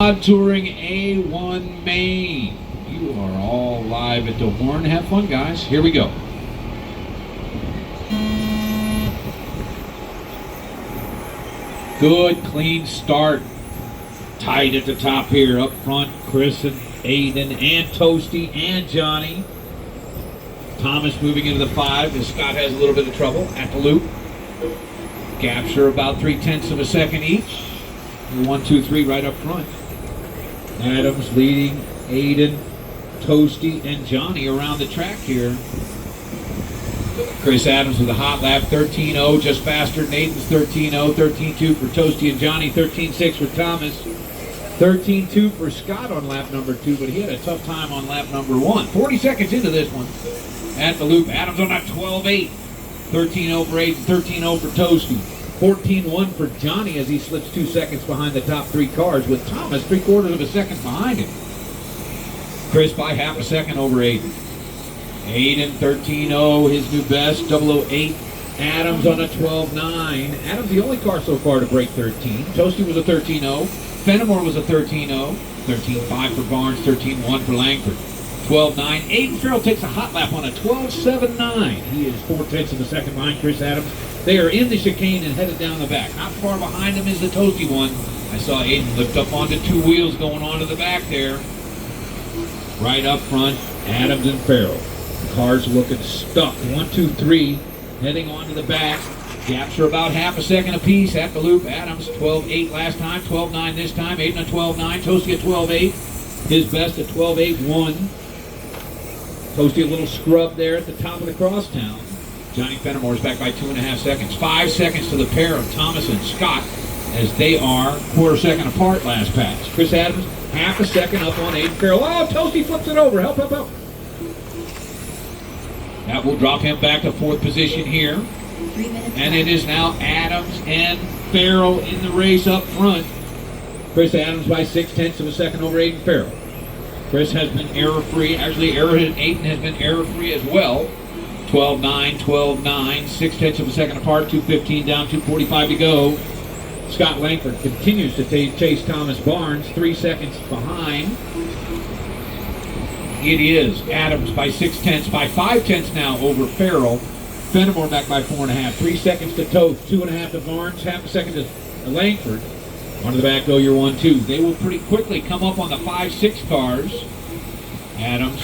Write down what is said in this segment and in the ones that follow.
Mod Touring A1 Main. You are all live at the horn. Have fun, guys. Here we go. Good, clean start. Tight at the top here. Up front, Chris and Aiden and Toasty and Johnny. Thomas moving into the 5 as Scott has a little bit of trouble at the loop. Gaps are about 3/10 of a second each. 1, 2, 3 right up front. Adams leading Aiden, Toasty, and Johnny around the track here. Chris Adams with a hot lap, 13.0, just faster than Aiden's 13.0, 13.2 for Toasty and Johnny, 13.6 for Thomas, 13.2 for Scott on lap number 2, but he had a tough time on lap number 1. 40 seconds into this one. At the loop, Adams on that 12.8, 13.0 for Aiden, 13.0 for Toasty, 14.1 for Johnny as he slips 2 seconds behind the top 3 cars with Thomas 3/4 of a second behind him. Chris by half a second over Aiden. Aiden 13.0, his new best, 008. Adams on a 12.9. Adams the only car so far to break 13. Toasty was a 13.0. Fenimore was a 13.0. 13.5 for Barnes, 13.1 for Langford. 12.9. Aiden Farrell takes a hot lap on a 12.79. He is 4/10 of a second behind Chris Adams. They are in the chicane and headed down the back. Not far behind him is the Toasty one. I saw Aiden lift up onto 2 wheels going onto the back there. Right up front, Adams and Farrell. Cars looking stuck. 1, 2, 3, heading onto the back. Gaps are about half a second apiece at the loop. Adams 12.8 last time, 12.9 this time. Aiden a 12.9, Toasty a 12.8. His best a 12.8.1. Toasty a little scrub there at the top of the crosstown. Johnny Fenimore is back by 2.5 seconds. 5 seconds to the pair of Thomas and Scott as they are 1/4 second apart last pass. Chris Adams half a second up on Aiden Farrell. Oh, Toasty flips it over. Help, help, help. That will drop him back to 4th position here. And it is now Adams and Farrell in the race up front. Chris Adams by 6/10 of a second over Aiden Farrell. Chris has been error-free. Actually, Aiden has been error-free as well. 12.9, 12.9, 6/10 of a second apart, 2:15 down, 2:45 to go. Scott Langford continues to chase Thomas Barnes, 3 seconds behind. It is Adams by 6/10, by 5/10 now over Farrell. Fenimore back by 4.5, 3 seconds to Toast, 2.5 to Barnes, half a second to Langford. Onto the back go your 1, 2. They will pretty quickly come up on the 5, 6 cars. Adams,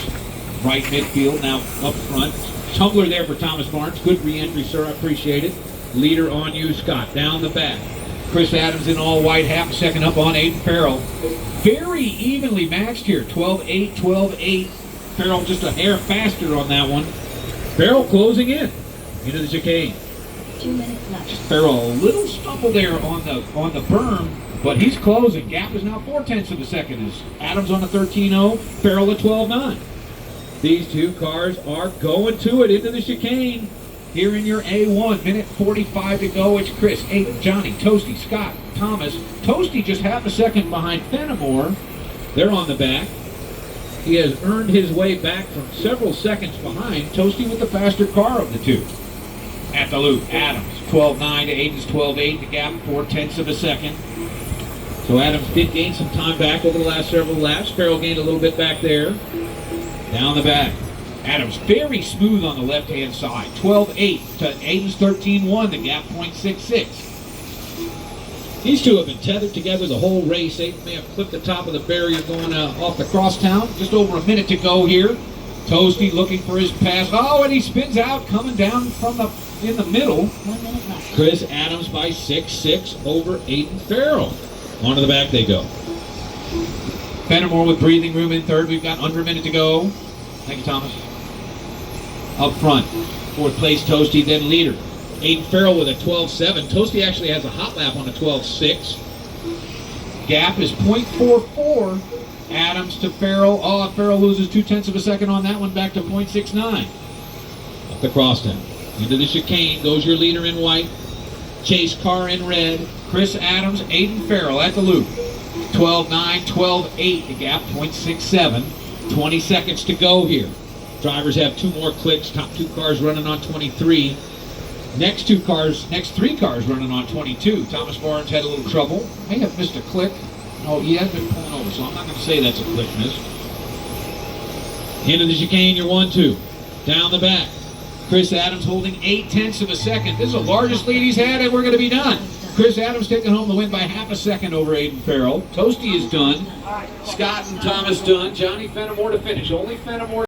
right midfield, now up front. Tumbler there for Thomas Barnes. Good re-entry, sir. I appreciate it. Leader on you, Scott. Down the back. Chris Adams in all white, half a second up on Aiden Farrell. Very evenly matched here. 12.8, 12.8. Farrell just a hair faster on that one. Farrell closing in into the chicane. 2 minutes left. Farrell a little stumble there on the berm, but he's closing. Gap is now 4/10 of a second. Is Adams on a 13.0, Farrell a 12.9. These 2 cars are going to it into the chicane. Here in your A1, minute 45 to go. It's Chris, Aiden, Johnny, Toasty, Scott, Thomas. Toasty just half a second behind Fenimore. They're on the back. He has earned his way back from several seconds behind. Toasty with the faster car of the 2. At the loop, Adams, 12.9 to Aiden's 12.8. The gap, 4/10 of a second. So Adams did gain some time back over the last several laps. Farrell gained a little bit back there. Down the back. Adams very smooth on the left-hand side. 12.8 to Aiden's 13.1. The gap, 0.66. These 2 have been tethered together the whole race. Aiden may have clipped the top of the barrier going off the crosstown. Just over a minute to go here. Toasty looking for his pass. Oh, and he spins out, coming down from in the middle. 1 minute left. Chris Adams by 6.6 over Aiden Farrell. Onto the back they go. Fenimore with breathing room in 3rd. We've got under a minute to go. Thank you, Thomas. Up front, 4th place Toasty, then leader. Aiden Farrell with a 12.7. Toasty actually has a hot lap on a 12.6. Gap is 0.44. Adams to Farrell. Oh, Farrell loses 2/10 of a second on that one, back to 0.69. Up the crosstown. Into the chicane goes your leader in white. Chase car in red. Chris Adams, Aiden Farrell at the loop. 12.9, 12.8. The gap, 0.67. 20 seconds to go here. Drivers have 2 more clicks. Top 2 cars running on 23. Next 3 cars running on 22. Thomas Barnes had a little trouble. May have missed a click. Oh, he has been pulling so I'm not going to say that's a quick miss. Into the chicane, you're 1-2. Down the back. Chris Adams holding 0.8 of a second. This is the largest lead he's had, and we're going to be done. Chris Adams taking home the win by half a second over Aiden Farrell. Toasty is done. Scott and Thomas done. Johnny Fenimore to finish. Only Fenimore.